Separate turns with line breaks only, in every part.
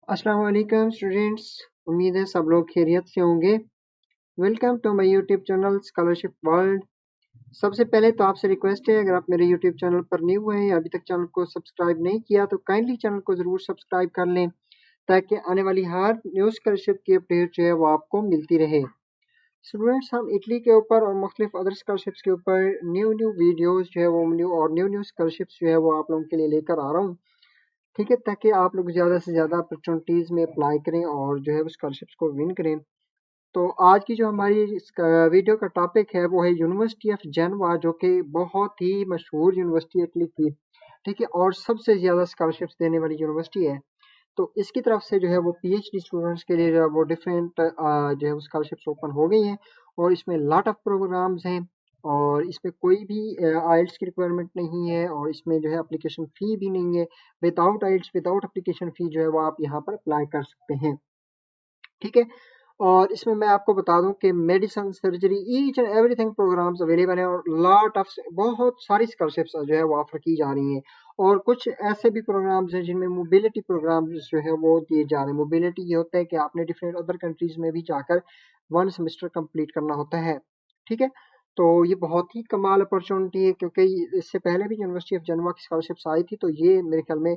अस्सलाम वालेकुम स्टूडेंट्स। उम्मीद है सब लोग खैरियत से होंगे। Welcome to my YouTube channel scholarship world. सबसे पहले तो आपसे रिक्वेस्ट है, अगर आप मेरे यूट्यूब चैनल पर न्यू हैं या अभी तक चैनल को सब्सक्राइब नहीं किया तो काइंडली चैनल को ज़रूर सब्सक्राइब कर लें ताकि आने वाली हर न्यू स्कॉलरशिप की अपडेट जो है वो आपको मिलती रहे। स्टूडेंट्स, हम इटली के ऊपर और मुख्तलिफ अदर स्कॉलरशिप्स के ऊपर न्यू न्यू वीडियोज़ जो है वो न्यू स्कॉलरशिप्स जो है वो आप लोगों के लिए लेकर आ रहा हूँ। ठीक है, ताकि आप लोग ज़्यादा से ज़्यादा अपॉर्चुनिटीज़ में अप्लाई करें और जो है वो स्कॉलरशिप्स को विन करें। तो आज की जो हमारी इस वीडियो का टॉपिक है वो है यूनिवर्सिटी ऑफ जेनवा, जो कि बहुत ही मशहूर यूनिवर्सिटी है इटली की। ठीक है, और सबसे ज़्यादा स्कॉलरशिप्स देने वाली यूनिवर्सिटी है। तो इसकी तरफ से जो है वो पीएचडी स्टूडेंट्स के लिए जो है वो डिफरेंट जो है वो स्कॉलरशिप्स ओपन हो गई हैं और इसमें लॉट ऑफ प्रोग्राम्स हैं और इसमें कोई भी आइल्स की रिक्वायरमेंट नहीं है और इसमें जो है एप्लीकेशन फ़ी भी नहीं है। विदाउट आइल्स विदाउट एप्लीकेशन फ़ी जो है वो आप यहाँ पर अप्लाई कर सकते हैं। ठीक है, और इसमें मैं आपको बता दूं कि medicine, surgery, each and everything programmes available हैं और लॉट ऑफ बहुत सारी स्कॉलरशिप्स जो है वो ऑफर की जा रही हैं। और कुछ ऐसे भी प्रोग्राम्स हैं जिनमें मोबिलिटी प्रोग्राम्स जो है वो दिए जा रहे हैं। मोबिलिटी ये होता है कि आपने डिफरेंट अदर कंट्रीज में भी जाकर 1 सेमेस्टर कंप्लीट करना होता है। ठीक है, तो ये बहुत ही कमाल अपॉर्चुनिटी है क्योंकि इससे पहले भी यूनिवर्सिटी ऑफ जनवा की स्कॉलरशिप्स आई थी, तो ये मेरे ख्याल में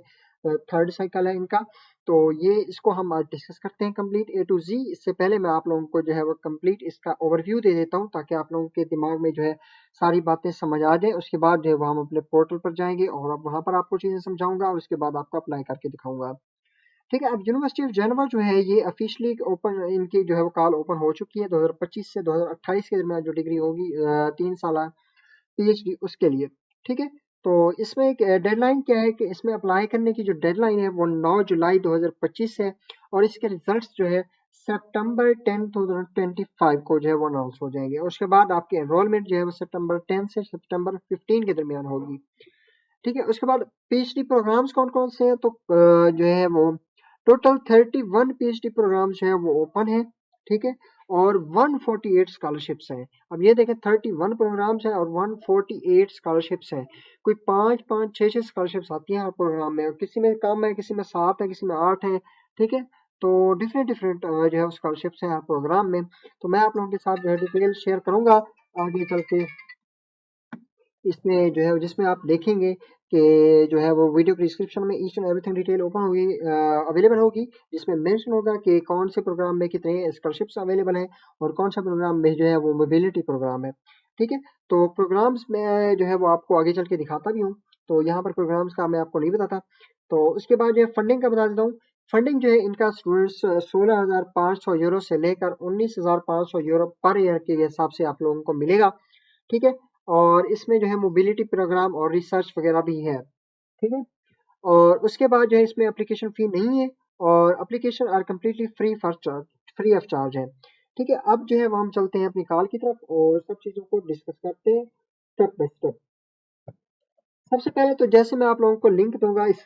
थर्ड साइकिल है इनका। तो ये इसको हम आज डिस्कस करते हैं कंप्लीट ए टू जी। इससे पहले मैं आप लोगों को जो है वो कंप्लीट इसका ओवरव्यू दे देता हूँ ताकि आप लोगों के दिमाग में जो है सारी बातें समझ आ जाए। उसके बाद जो है वो हम अपने पोर्टल पर जाएंगे और अब वहाँ पर आपको चीज़ें समझाऊंगा और उसके बाद आपको अप्लाई करके दिखाऊंगा। ठीक है, अब यूनिवर्सिटी ऑफ जेनेवा जो है ये ऑफिशियली ओपन, इनकी जो है वो कॉल ओपन हो चुकी है 2025 से 2028 के दरमियान जो डिग्री होगी 3 साल पीएचडी उसके लिए। ठीक है, तो इसमें एक डेडलाइन क्या है कि इसमें अप्लाई करने की जो डेडलाइन है वो 9 जुलाई 2025 है और इसके रिजल्ट्स जो है सितंबर 10 2025 को जो है वो अनाउंस हो जाएंगे और उसके बाद आपकी एनरोलमेंट जो है वो सितंबर 10 से सितंबर 15 के दरमियान होगी। ठीक है, उसके बाद पीएचडी प्रोग्राम्स कौन कौन से हैं, तो जो है वो टोटल 31 पीएचडी प्रोग्राम्स जो है वो ओपन है। ठीक है, और 148 स्कॉलरशिप्स हैं। अब ये देखें, 31 प्रोग्राम्स हैं और 148 स्कॉलरशिप्स हैं। कोई 5 5 6 6 स्कॉलरशिप्स आती हैं हर प्रोग्राम में, और किसी में कम है, किसी में 7 है, किसी में 8 है। ठीक है, तो डिफरेंट डिफरेंट जो है स्कॉलरशिप्स हैं हर प्रोग्राम में। तो मैं आप लोगों के साथ जो है डिटेल शेयर करूंगा आगे चल के इसमें जो है, जिसमें आप देखेंगे कि जो है वो वीडियो के डिस्क्रिप्शन में each and everything detail open होगी, अवेलेबल होगी, जिसमें मेंशन होगा कि कौन से प्रोग्राम में कितने स्कॉलरशिप्स अवेलेबल हैं और कौन सा प्रोग्राम में जो है वो मोबिलिटी प्रोग्राम है। ठीक है, तो प्रोग्राम्स में जो है वो आपको आगे चल के दिखाता भी हूँ। तो यहाँ पर प्रोग्राम्स का मैं आपको नहीं बताता। तो उसके बाद जो है फंडिंग का बता देता हूँ। फंडिंग जो है इनका स्टूडेंट्स 16,500 यूरो से लेकर 19,500 यूरो पर ईयर के हिसाब से आप लोगों को मिलेगा। ठीक है, और इसमें जो है मोबिलिटी प्रोग्राम और रिसर्च वगैरह भी है। ठीक है, और उसके बाद जो है इसमें एप्लीकेशन फ़ी नहीं है और application are completely free of charge है। ठीक है, अब जो है वो हम चलते हैं अपनी कॉल की तरफ और सब चीज़ों को डिस्कस करते हैं स्टेप बाय स्टेप। सबसे पहले तो जैसे मैं आप लोगों को लिंक दूंगा इस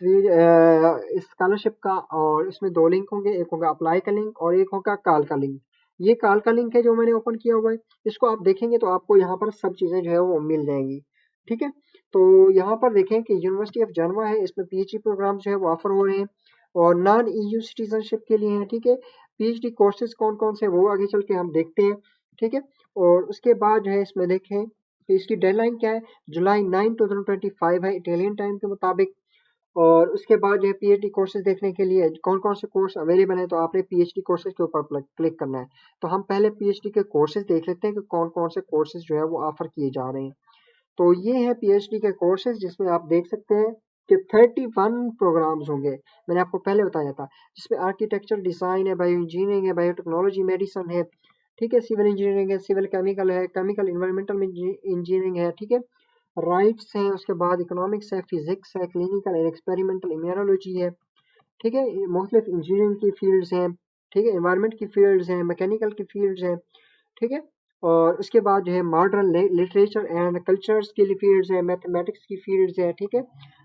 स्कॉलरशिप का, और इसमें दो लिंक होंगे, एक होगा अप्लाई का लिंक और एक होगा कॉल का लिंक। ये कॉल का लिंक है जो मैंने ओपन किया हुआ है। इसको आप देखेंगे तो आपको यहाँ पर सब चीज़ें जो है वो मिल जाएंगी। ठीक है, तो यहाँ पर देखें कि यूनिवर्सिटी ऑफ जनवा है, इसमें पीएचडी प्रोग्राम जो है वो ऑफर हो रहे हैं और नॉन ईयू सिटीजनशिप के लिए हैं। ठीक है, पीएचडी कोर्सेज कौन कौन से वो आगे चल के हम देखते हैं। ठीक है, और उसके बाद जो है इसमें देखें तो इसकी डेडलाइन क्या है, जुलाई 9 2025 है इटालियन टाइम के मुताबिक। और उसके बाद जो है पीएचडी कोर्सेज देखने के लिए कौन कौन से कोर्स अवेलेबल है, तो आपने पीएचडी कोर्सेज के ऊपर क्लिक करना है। तो हम पहले पीएचडी के कोर्सेज देख लेते हैं कि कौन कौन से कोर्सेज जो है वो ऑफर किए जा रहे हैं। तो ये है पीएचडी के कोर्सेज जिसमें आप देख सकते हैं कि 31 प्रोग्राम्स होंगे। मैंने आपको पहले बताया था, जिसमें आर्किटेक्चर, डिजाइन है, बायो इंजीनियरिंग है, बायोटेक्नोलॉजी, मेडिसिन है। ठीक है, सिविल इंजीनियरिंग है, सिविल केमिकल है, केमिकल इन्वायरमेंटल इंजीनियरिंग है। ठीक है, राइट्स है, उसके बाद इकोनॉमिक्स है, फिजिक्स है, क्लिनिकल एंड एक्सपेरिमेंटल इम्यूनोलॉजी है। ठीक है, मुख्तलिफ इंजीनियरिंग की फील्ड्स हैं। ठीक है, एनवायरनमेंट की फील्ड्स हैं, मैकेनिकल की फील्ड्स हैं। ठीक है, और उसके बाद जो है मॉडर्न लिटरेचर एंड कल्चर्स की फील्ड्स है, मैथमेटिक्स की फील्ड्स है। ठीक है,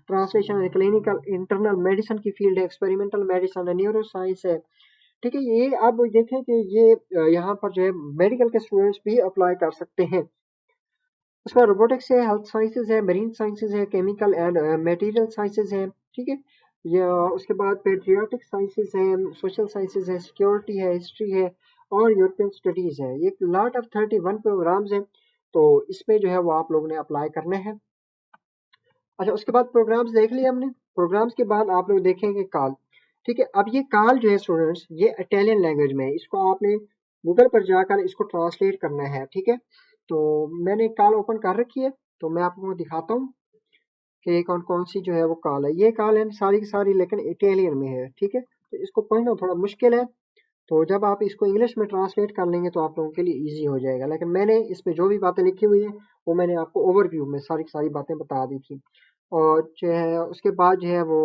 ट्रांसलेशन है, क्लिनिकल इंटरनल मेडिसिन की फील्ड है, एक्सपेरिमेंटल मेडिसिन है, न्यूरो साइंस है। ठीक है, ये आप देखें कि ये यहाँ पर जो है मेडिकल के स्टूडेंट्स भी अप्लाई कर सकते हैं। उसके बाद रोबोटिक्स है, हेल्थ साइंसेज है, मरीन साइंसेज है, केमिकल एंड मटेरियल साइंसेज है। ठीक है, या उसके बाद पेट्रियाटिक साइंसेज है, सोशल साइंसेज है, सिक्योरिटी है, हिस्ट्री है और यूरोपियन स्टडीज़ है। ये लॉट ऑफ 31 प्रोग्राम्स हैं, तो इसमें जो है वो आप लोगों ने अप्लाई करने हैं। अच्छा, उसके बाद प्रोग्राम्स देख लिया हमने। प्रोग्राम्स के बाद आप लोग देखेंगे काल। ठीक है, अब ये काल जो है स्टूडेंट्स, ये इटालियन लैंग्वेज में है। इसको आपने गूगल पर जाकर इसको ट्रांसलेट करना है। ठीक है, तो मैंने काल ओपन कर रखी है, तो मैं आपको दिखाता हूँ कि कौन कौन सी जो है वो काल है। ये काल है सारी की सारी, लेकिन इटालियन में है। ठीक है, तो इसको पढ़ना थोड़ा मुश्किल है, तो जब आप इसको इंग्लिश में ट्रांसलेट कर लेंगे तो आप लोगों के लिए इजी हो जाएगा। लेकिन मैंने इसमें जो भी बातें लिखी हुई है वो मैंने आपको ओवरव्यू में सारी की सारी बातें बता दी थी। और जो है उसके बाद जो है वो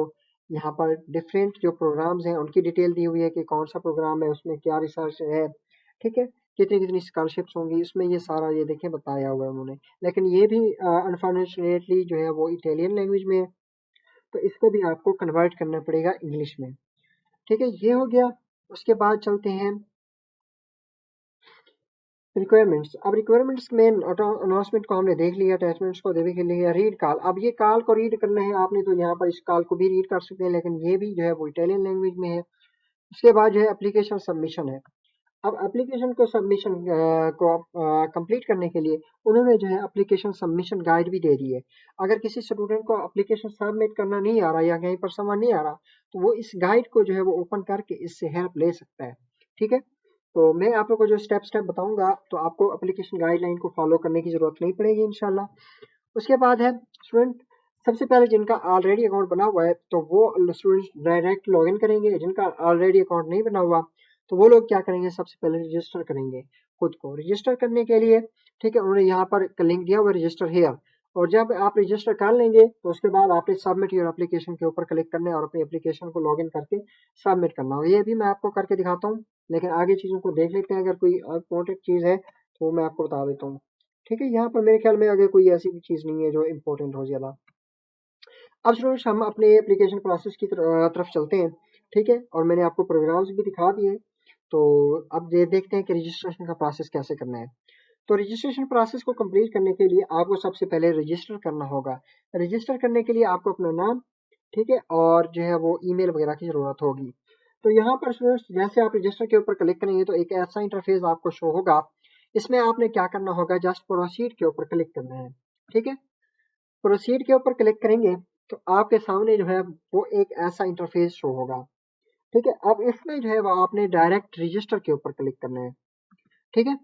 यहाँ पर डिफरेंट जो प्रोग्राम्स हैं उनकी डिटेल दी हुई है कि कौन सा प्रोग्राम है, उसमें क्या रिसर्च है। ठीक है, कितनी कितनी स्कॉलरशिप्स होंगी इसमें, ये सारा ये देखें बताया हुआ है उन्होंने। लेकिन ये भी अनफॉर्चुनेटली जो है वो इटालियन लैंग्वेज में है, तो इसको भी आपको कन्वर्ट करना पड़ेगा इंग्लिश में। ठीक है, ये हो गया। उसके बाद चलते हैं रिक्वायरमेंट्स। अब रिक्वायरमेंट्स में अनाउंसमेंट को हमने देख लिया, अटैचमेंट्स को देख लिया। रीड कॉल, अब ये कॉल को रीड करना है आपने, तो यहाँ पर इस कॉल को भी रीड कर सकते हैं, लेकिन ये भी जो है वो इटालियन लैंग्वेज में है। उसके बाद जो है एप्लीकेशन सबमिशन है। अब एप्लीकेशन को सबमिशन को कंप्लीट करने के लिए उन्होंने जो है एप्लीकेशन सबमिशन गाइड भी दे दी है। अगर किसी स्टूडेंट को एप्लीकेशन सबमिट करना नहीं आ रहा या कहीं पर समझ नहीं आ रहा, तो वो इस गाइड को जो है वो ओपन करके इससे हेल्प ले सकता है। ठीक है, तो मैं आप लोग को जो स्टेप स्टेप बताऊंगा, तो आपको एप्लीकेशन गाइडलाइन को फॉलो करने की जरूरत नहीं पड़ेगी इंशाल्लाह। उसके बाद है स्टूडेंट, सबसे पहले जिनका ऑलरेडी अकाउंट बना हुआ है तो वो स्टूडेंट डायरेक्ट लॉगिन करेंगे। जिनका ऑलरेडी अकाउंट नहीं बना हुआ तो वो लोग क्या करेंगे, सबसे पहले रजिस्टर करेंगे खुद को। रजिस्टर करने के लिए ठीक है, उन्होंने यहाँ पर लिंक दिया हुआ रजिस्टर हेयर, और जब आप रजिस्टर कर लेंगे तो उसके बाद आपने सबमिट योर एप्लीकेशन के ऊपर क्लिक करना है और अपनी एप्लीकेशन को लॉगिन करके सबमिट करना होगा। ये भी मैं आपको करके दिखाता हूँ, लेकिन आगे चीज़ों को देख लेते हैं। अगर कोई इम्पोर्टेंट चीज़ है तो मैं आपको बता देता हूँ। ठीक है, यहाँ पर मेरे ख्याल में अगर कोई ऐसी भी चीज़ नहीं है जो इम्पोर्टेंट हो ज़्यादा। अब स्टूडेंट्स हम अपने एप्लीकेशन प्रोसेस की तरफ चलते हैं। ठीक है, और मैंने आपको प्रोग्राम्स भी दिखा दिए, तो अब ये देखते हैं कि रजिस्ट्रेशन का प्रोसेस कैसे करना है। तो रजिस्ट्रेशन प्रोसेस को कंप्लीट करने के लिए आपको सबसे पहले रजिस्टर करना होगा। रजिस्टर करने के लिए आपको अपना नाम, ठीक है, और जो है वो ईमेल वगैरह की ज़रूरत होगी। तो यहाँ पर स्टूडेंट्स जैसे आप रजिस्टर के ऊपर क्लिक करेंगे तो एक ऐसा इंटरफेस आपको शो होगा। इसमें आपने क्या करना होगा, जस्ट प्रोसीड के ऊपर क्लिक करना है। ठीक है, प्रोसीड के ऊपर क्लिक करेंगे तो आपके सामने जो है वो एक ऐसा इंटरफेस शो होगा। ठीक है, अब इसमें जो है वो आपने डायरेक्ट रजिस्टर के ऊपर क्लिक करना है। ठीक है,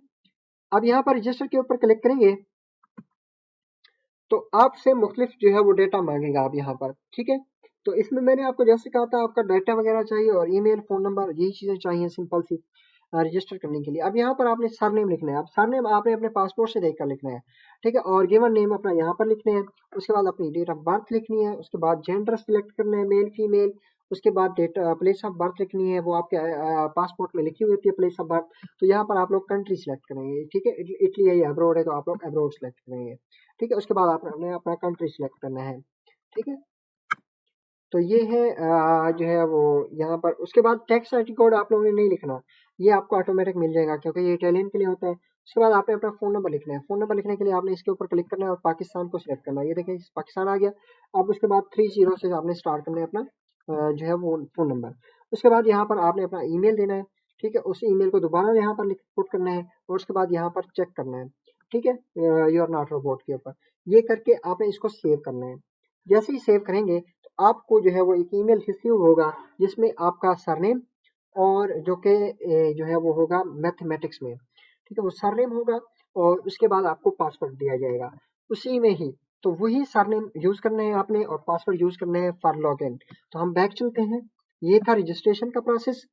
अब यहाँ पर रजिस्टर के ऊपर क्लिक करेंगे तो आपसे मुख्तलिफ जो है वो डेटा मांगेगा आप यहाँ पर। ठीक है, तो इसमें मैंने आपको जैसे कहा था आपका डाटा वगैरह चाहिए और ईमेल, फोन नंबर, यही चीज़ें चाहिए सिंपल सी रजिस्टर करने के लिए। अब यहाँ पर आपने सरनेम लिखना है। अब सरनेम आपने अपने पासपोर्ट से देखकर लिखना है। ठीक है, और गिवन नेम अपना यहाँ पर लिखने हैं। उसके बाद अपनी डेट ऑफ बर्थ लिखनी है। उसके बाद जेंडर सिलेक्ट करना है, मेल फीमेल। उसके बाद डेट प्लेस ऑफ बर्थ लिखनी है, वो आपके पासपोर्ट में लिखी हुई होती है प्लेस ऑफ बर्थ। तो यहाँ पर आप लोग कंट्री सिलेक्ट करेंगे। ठीक है, इटली है या अब्रोड है तो आप लोग अब्रोड सेलेक्ट करेंगे। ठीक है, उसके बाद आपने अपना कंट्री सिलेक्ट करना है। ठीक है, तो ये है जो है वो यहाँ पर। उसके बाद टेक्स्ट आईडी कोड आप लोगों ने नहीं लिखना, ये आपको ऑटोमेटिक मिल जाएगा क्योंकि ये इटालियन के लिए होता है। उसके बाद आपने अपना फ़ोन नंबर लिखना है। फ़ोन नंबर लिखने के लिए आपने इसके ऊपर क्लिक करना है और पाकिस्तान को सिलेक्ट करना है। ये देखिए पाकिस्तान आ गया। अब उसके बाद 30 से आपने स्टार्ट करना है अपना जो है वो फ़ोन नंबर। उसके बाद यहाँ पर आपने अपना ईमेल देना है। ठीक है, उस ईमेल को दोबारा यहाँ पर लिख पुट करना है और उसके बाद यहाँ पर चेक करना है। ठीक है, यू आर नॉट रोबोट के ऊपर ये करके आपने इसको सेव करना है। जैसे ही सेव करेंगे तो आपको जो है वो एक ईमेल रिसीव होगा जिसमें आपका सरनेम और जो कि जो है वो होगा मैथमेटिक्स में। ठीक है, वो सरनेम होगा और उसके बाद आपको पासवर्ड दिया जाएगा उसी में ही। तो वही सरनेम यूज करना है आपने और पासवर्ड यूज करना है फॉर लॉगिन। तो हम बैक चलते हैं। ये था रजिस्ट्रेशन का प्रोसेस।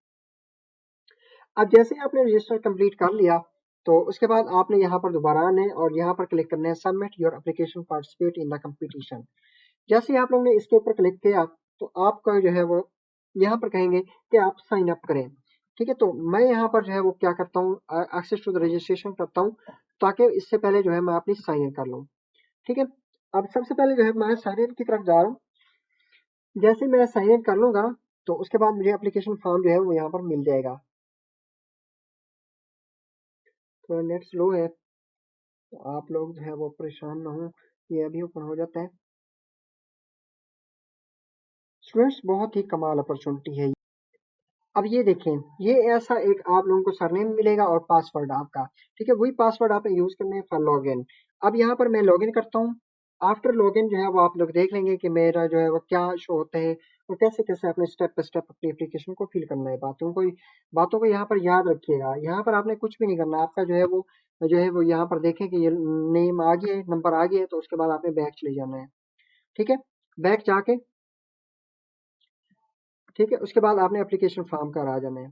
अब जैसे ही आपने रजिस्टर कंप्लीट कर लिया तो उसके बाद आपने यहाँ पर दोबारा आना है और यहाँ पर क्लिक करना है submit your application participate in the competition. जैसे ही आप लोगों ने इसके ऊपर क्लिक किया तो आपका जो है वो यहाँ पर कहेंगे कि आप साइन अप करें। ठीक है, तो मैं यहाँ पर जो है वो क्या करता हूँ, एक्सेस टू द रजिस्ट्रेशन करता हूँ ताकि इससे पहले जो है मैं अपनी साइन इन कर लूँ। ठीक है, अब सबसे पहले जो है मैं साइन इन की तरफ जा रहा हूँ। जैसे मैं साइन इन कर लूंगा तो उसके बाद मुझे एप्लीकेशन फॉर्म जो है वो यहाँ पर मिल जाएगा। तो नेट स्लो है तो आप लोग जो है वो परेशान ना हो, ये अभी ओपन हो जाता है। स्टूडेंट्स बहुत ही कमाल अपॉर्चुनिटी है। अब ये देखें, ये ऐसा एक आप लोगों को सरनेम मिलेगा और पासवर्ड आपका, ठीक है, वही पासवर्ड आपने यूज करना है फॉर लॉगिन। अब यहाँ पर मैं लॉगिन करता हूँ। आफ्टर लॉगिन जो है वो आप लोग देख लेंगे कि मेरा जो है वो क्या शो होता है और कैसे कैसे अपने स्टेप बाय स्टेप अपनी एप्लीकेशन को फिल करना है। बातों को यहाँ पर याद रखिएगा। यहाँ पर आपने कुछ भी नहीं करना, आपका जो है वो यहाँ पर देखें कि ये नेम आ गया है, नंबर आ गया है, तो उसके बाद आपने बैक चले जाना है। ठीक है, बैक जाके, ठीक है, उसके बाद आपने एप्लीकेशन फॉर्म का आ जाना है।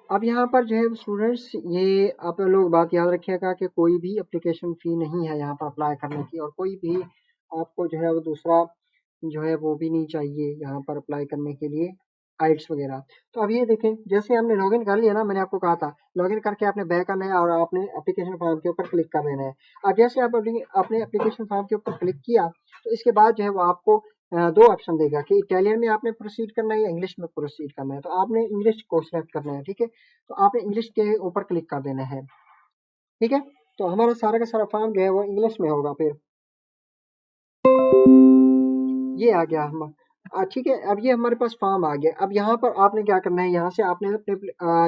अब यहाँ पर जो है स्टूडेंट्स, ये आप लोग बात याद रखिएगा कि कोई भी एप्लीकेशन फ़ी नहीं है यहाँ पर अप्लाई करने की, और कोई भी आपको जो है वो दूसरा जो है वो भी नहीं चाहिए यहाँ पर अप्लाई करने के लिए, आइल्स वगैरह। तो अब ये देखें, जैसे हमने लॉगिन कर लिया ना, मैंने आपको कहा था लॉगिन करके आपने बैक आना है और आपने एप्लीकेशन फॉर्म के ऊपर क्लिक कर देना है। अब जैसे आप अपने एप्लीकेशन फॉर्म के ऊपर क्लिक किया, तो इसके बाद जो है वो आपको दो ऑप्शन देगा कि इटालियन में आपने प्रोसीड करना है या इंग्लिश में प्रोसीड करना है। तो आपने इंग्लिश को सिलेक्ट करना है, ठीक है, तो आपने इंग्लिश के ऊपर क्लिक कर देना है। ठीक है, तो हमारा सारा का सारा फॉर्म जो है वो इंग्लिश में होगा। फिर ये आ गया हम, ठीक है, अब ये हमारे पास फॉर्म आ गया। अब यहाँ पर आपने क्या करना है, यहाँ से आपने अपने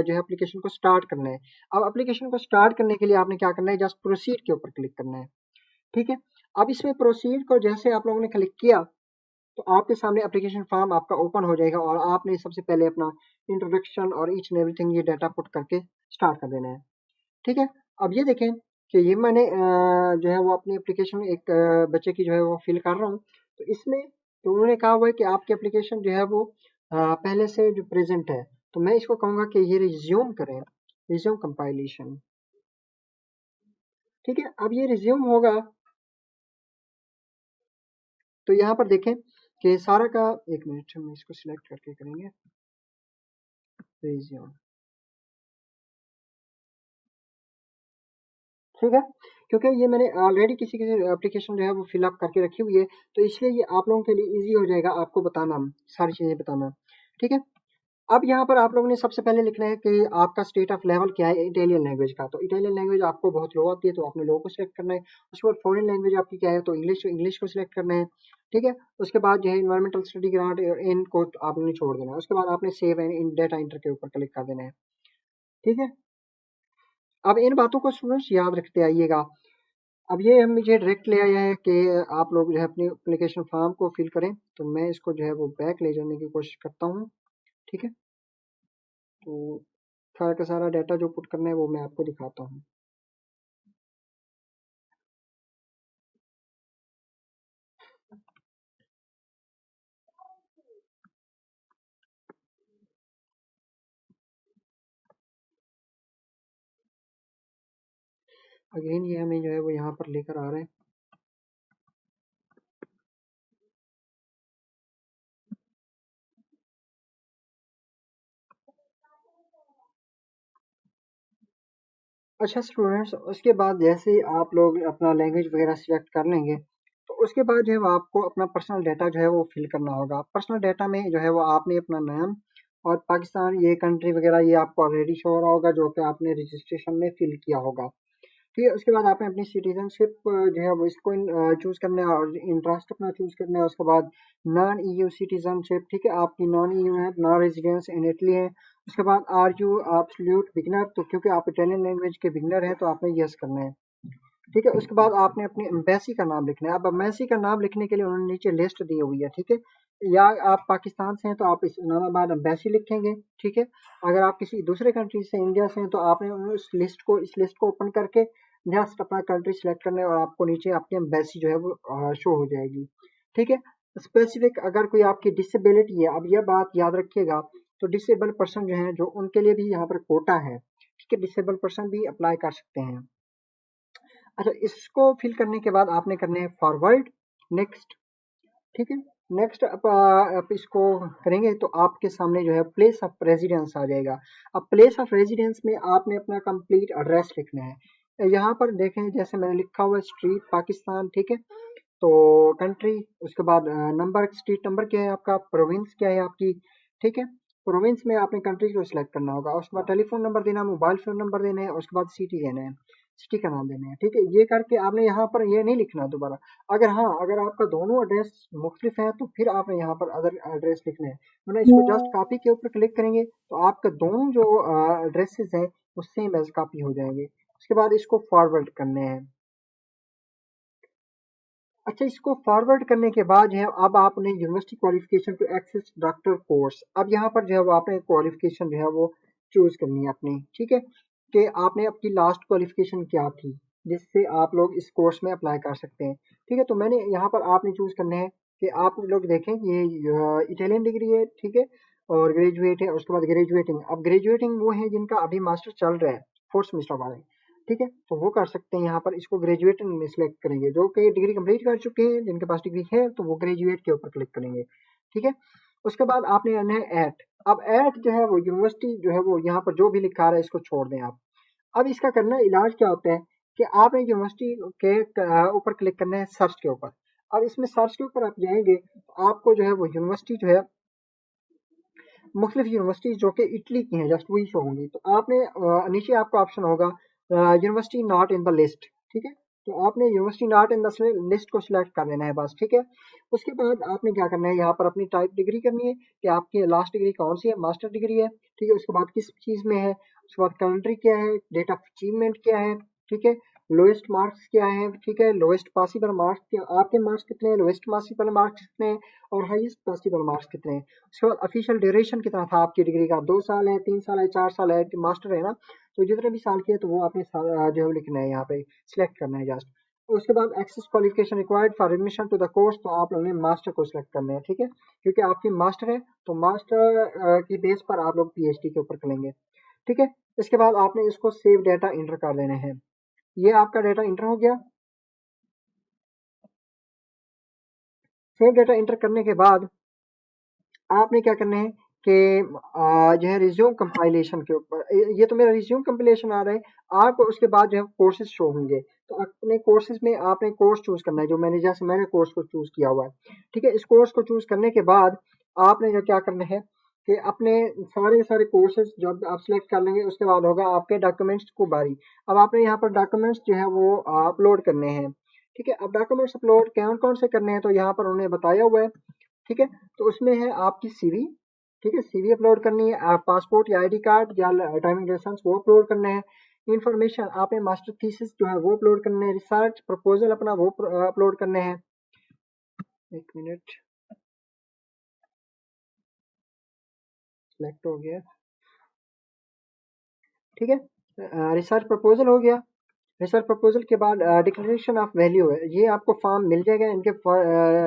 जो है एप्लीकेशन को स्टार्ट करना है। अब एप्लीकेशन को स्टार्ट करने के लिए आपने क्या करना है, जस्ट प्रोसीड के ऊपर क्लिक करना है। ठीक है, अब इसमें प्रोसीड को जैसे आप लोगों ने क्लिक किया, तो आपके सामने एप्लीकेशन फॉर्म आपका ओपन हो जाएगा और आपने सबसे पहले अपना इंट्रोडक्शन और ईच एंड एवरीथिंग ये डाटा पुट करके स्टार्ट कर देना है। ठीक है, अब ये देखें कि ये मैंने जो है वो अपनी एप्लीकेशन एक बच्चे की जो है वो फिल कर रहा हूँ। तो इसमें तो उन्होंने कहा हुआ है कि आपकी एप्लीकेशन जो है वो पहले से जो प्रेजेंट है, तो मैं इसको कहूँगा कि ये रिज्यूम करें, रिज्यूम कंपाइलेशन। ठीक है, अब ये रिज्यूम होगा, तो यहाँ पर देखें कि सारा का, एक मिनट हम इसको सिलेक्ट करके करेंगे रिज्यूम। ठीक है, क्योंकि ये मैंने ऑलरेडी किसी किसी एप्लीकेशन जो है वो फिलअप करके रखी हुई है, तो इसलिए ये आप लोगों के लिए इजी हो जाएगा आपको बताना, सारी चीज़ें बताना। ठीक है, अब यहाँ पर आप लोगों ने सबसे पहले लिखना है कि आपका स्टेट ऑफ लेवल क्या है इटालियन लैंग्वेज का। तो इटालियन लैंग्वेज आपको बहुत लो आती है, तो आपने लो को सिलेक्ट करना है। उसके बाद फॉरेन लैंग्वेज आपकी क्या है, तो इंग्लिश, इंग्लिश को सिलेक्ट करना है। ठीक है, उसके बाद जो है इन्वायरमेंटल स्टडी ग्रांट इन को आपने छोड़ देना है। उसके बाद आपने save and in data inter के ऊपर क्लिक कर देना है। ठीक है, अब इन बातों को स्टूडेंट्स याद रखते आइएगा। अब ये हम मुझे डायरेक्ट ले आया है कि आप लोग जो है अपनी एप्लीकेशन फॉर्म को फिल करें, तो मैं इसको जो है वो बैक ले जाने की कोशिश करता हूँ। ठीक है, तो सारा का सारा डाटा जो पुट करना है वो मैं आपको दिखाता हूँ। अगेन ये हमें जो है वो यहाँ पर लेकर आ रहे हैं। अच्छा स्टूडेंट्स, उसके बाद जैसे ही आप लोग अपना लैंग्वेज वगैरह सिलेक्ट कर लेंगे, तो उसके बाद जो है वो आपको अपना पर्सनल डाटा जो है वो फिल करना होगा। पर्सनल डाटा में जो है वो आपने अपना नाम और पाकिस्तान ये कंट्री वगैरह ये आपको ऑलरेडी शो हो रहा होगा, जो कि आपने रजिस्ट्रेशन में फिल किया होगा। ठीक है, उसके बाद आपने अपनी सिटीजनशिप जो है वो इसको चूज़ करना है और इंटरेस्ट अपना चूज़ करना है। उसके बाद नॉन ईयू सिटीजनशिप, ठीक है, आपकी नॉन ईयू है, नॉन रेजिडेंस इन इटली है। उसके बाद आर यू एब्सोल्यूट बिगिनर, तो क्योंकि आप इटालियन लैंग्वेज के बिगिनर हैं तो आपने यस करना है। ठीक है, उसके बाद आपने अपनी एम्बेसी का नाम लिखना है। अब एम्बेसी का नाम लिखने के लिए उन्होंने नीचे लिस्ट दी हुई है, ठीक है, या आप पाकिस्तान से हैं तो आप इस्लामाबाद एम्बेसी लिखेंगे। ठीक है, अगर आप किसी दूसरे कंट्री से, इंडिया से हैं, तो आपने इस लिस्ट को ओपन करके जस्ट अपना कंट्री सिलेक्ट करना है और आपको नीचे आपकी एम्बेसी जो है वो शो हो जाएगी। ठीक है, स्पेसिफिक अगर कोई आपकी डिसेबिलिटी है, अब यह बात याद रखिएगा, तो डिसेबल पर्सन जो है जो उनके लिए भी यहाँ पर कोटा है। ठीक है, डिसेबल पर्सन भी अप्लाई कर सकते हैं। अच्छा, इसको फिल करने के बाद आपने करने हैं फॉरवर्ड, नेक्स्ट। ठीक है, नेक्स्ट आप इसको करेंगे तो आपके सामने जो है प्लेस ऑफ रेजिडेंस आ जाएगा। अब प्लेस ऑफ रेजिडेंस में आपने अपना कंप्लीट एड्रेस लिखना है। यहाँ पर देखें जैसे मैंने लिखा हुआ है स्ट्रीट पाकिस्तान, ठीक है, तो कंट्री, उसके बाद नंबर, स्ट्रीट नंबर क्या है आपका, प्रोविंस क्या है आपकी। ठीक है, प्रोविंस में आपने कंट्री को सिलेक्ट करना होगा, उसके बाद टेलीफोन नंबर देना, मोबाइल फोन नंबर देना है, उसके बाद सिटी देना है, सिटी का नाम देना है। ठीक है, ये करके आपने यहाँ पर ये नहीं लिखना दोबारा। अगर हाँ, अगर आपका दोनों एड्रेस मुख्तलिफ है तो फिर आपने यहाँ पर अदर एड्रेस लिखना है, वरना इसको जस्ट कॉपी के ऊपर क्लिक करेंगे तो आपके दोनों जो एड्रेसेस हैं वो सेम एज कॉपी हो जाएंगे। उसके बाद इसको फॉरवर्ड करने हैं। अच्छा, इसको फॉरवर्ड करने के बाद जो है अब आपने university qualification to access doctor course, अब यहाँ पर जो है वो आपने क्वालिफिकेशन जो है वो चूज करनी है अपनी। ठीक है, कि आपने अपनी लास्ट क्वालिफिकेशन क्या थी जिससे आप लोग इस कोर्स में अप्लाई कर सकते हैं। ठीक है, तो मैंने यहाँ पर आपने चूज करना है कि आप लोग देखें ये इटालियन डिग्री है। ठीक है, और ग्रेजुएट है, उसके बाद ग्रेजुएटिंग। अब ग्रेजुएटिंग वो है जिनका अभी मास्टर चल रहा है, फोर्थ सेमेस्टर वाले। ठीक है, तो वो कर सकते हैं यहाँ पर, इसको ग्रेजुएट में सिलेक्ट करेंगे। जो कि डिग्री कंप्लीट कर चुके हैं, जिनके पास डिग्री है, तो वो ग्रेजुएट के ऊपर क्लिक करेंगे। ठीक है, उसके बाद आपने आना है ऐट। अब ऐट जो है वो यूनिवर्सिटी जो है वो यहाँ पर जो भी लिखा रहा है इसको छोड़ दें आप। अब इसका करना इलाज क्या होता है कि आपने यूनिवर्सिटी के ऊपर क्लिक करना है सर्च के ऊपर। अब इसमें सर्च के ऊपर आप जाएंगे तो आपको जो है वो यूनिवर्सिटी जो है मुख्तलिफ यूनिवर्सिटीज जो कि इटली की हैं जस्ट वही शो होंगी। तो आपने नीचे आपका ऑप्शन होगा university not in the list. ठीक है, तो आपने university not in the list को सिलेक्ट कर देना है बस। ठीक है, उसके बाद आपने क्या करना है, यहाँ पर अपनी टाइप डिग्री करनी है कि आपकी लास्ट डिग्री कौन सी है, मास्टर डिग्री है। ठीक है, उसके बाद किस चीज़ में है, उसके बाद कंट्री क्या है, डेट ऑफ अचीवमेंट क्या है। ठीक है, लोएस्ट मार्क्स क्या है। ठीक है, लोएस्ट पॉसिबल मार्क्स क्या, आपके मार्क्स कितने हैं, लोएस्ट पॉसिबल मार्क्स कितने हैं, और हाईएस्ट पॉसिबल मार्क्स कितने हैं। उसके बाद ऑफिशियल ड्यूरेशन कितना था आपकी डिग्री का, 2 साल है, 3 साल है, 4 साल है, मास्टर है ना, तो जितने भी साल की है तो वो आपने जो है लिखना है यहाँ पे, सिलेक्ट करना है जस्ट। उसके बाद access qualification required for admission to the course, तो आप लोगों ने मास्टर को सिलेक्ट करना है। ठीक है, क्योंकि आपकी मास्टर है तो मास्टर की बेस पर आप लोग पीएचडी के ऊपर करेंगे। ठीक है, इसके बाद आपने इसको सेव डाटा इंटर कर देना है। ये आपका डाटा इंटर हो गया। सेव डाटा इंटर करने के बाद आपने क्या करना है कि जो है रिज्यूम कंपाइलेशन के ऊपर, ये तो मेरा रिज्यूम कंपाइलेशन आ रहा है। आपको उसके बाद जो है कोर्सेज शो होंगे, तो अपने कोर्सेज में आपने कोर्स चूज करना है, जो मैंने जैसे मैंने कोर्स को चूज किया हुआ है। ठीक है, इस कोर्स को चूज करने के बाद आपने जो क्या करना है कि अपने सारे सारे कोर्सेज जब आप सिलेक्ट कर लेंगे उसके बाद होगा आपके डॉक्यूमेंट्स को बारी। अब आपने यहाँ पर डॉक्यूमेंट्स जो है वो अपलोड करने हैं। ठीक है, अब डॉक्यूमेंट्स अपलोड कौन कौन से करने हैं तो यहाँ पर उन्होंने बताया हुआ है। ठीक है, तो उसमें है आपकी सीवी। ठीक है, सीवी अपलोड करनी है, आप पासपोर्ट या आईडी कार्ड या ड्राइविंग लाइसेंस वो अपलोड करना है। इंफॉर्मेशन आपने मास्टर थीसिस जो है वो अपलोड करने हैं, रिसर्च प्रपोजल अपना वो अपलोड करने हैं। एक मिनट, सिलेक्ट हो गया। ठीक है, रिसर्च प्रपोजल हो गया। रिसर्च प्रपोजल के बाद डिक्लेरेशन ऑफ वैल्यू है, ये आपको फॉर्म मिल जाएगा इनके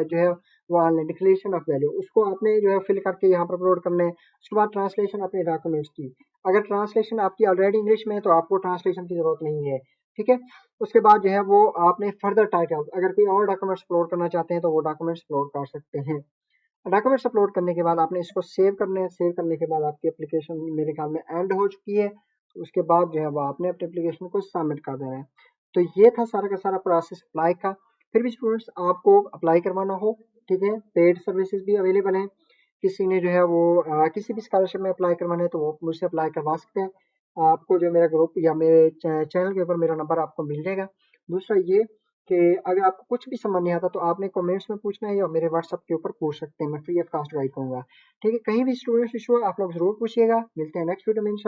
जो है वो ऑनलाइन डिक्लेरेशन ऑफ वैल्यू, उसको आपने जो है फिल करके यहाँ पर अपलोड करना है। उसके बाद ट्रांसलेशन अपने डॉक्यूमेंट्स की, अगर ट्रांसलेशन आपकी ऑलरेडी इंग्लिश में है तो आपको ट्रांसलेशन की जरूरत नहीं है। ठीक है, उसके बाद जो है वो आपने फर्दर टाइटल, अगर कोई और डॉक्यूमेंट्स अपलोड करना चाहते हैं तो वो डॉक्यूमेंट्स अपलोड कर सकते हैं। डॉक्यूमेंट्स अपलोड करने के बाद आपने इसको सेव करना है। सेव करने के बाद आपकी एप्लीकेशन मेरे ख्याल में एंड हो चुकी है। तो उसके बाद जो है वो आपने अपने एप्लीकेशन को सबमिट कर देना है। तो ये था सारा का सारा प्रोसेस अप्लाई का। फिर भी स्टूडेंट्स आपको अप्लाई करवाना हो, ठीक है, पेड सर्विसेज भी अवेलेबल हैं। किसी ने जो है वो किसी भी स्कॉलरशिप में अप्लाई करवाना है तो वो मुझसे अप्लाई करवा सकते हैं। आपको जो मेरा ग्रुप या मेरे चैनल के ऊपर मेरा नंबर आपको मिल जाएगा। दूसरा ये कि अगर आपको कुछ भी समझ नहीं आता तो आपने कमेंट्स में पूछना है या मेरे व्हाट्सएप के ऊपर पूछ सकते हैं, मैं फ्री ऑफ कॉस्ट गाइड करूंगा। ठीक है, कहीं भी स्टूडेंट्स इशू है आप लोग जरूर पूछिएगा। मिलते हैं नेक्स्ट वीडियो में इंशाल्लाह।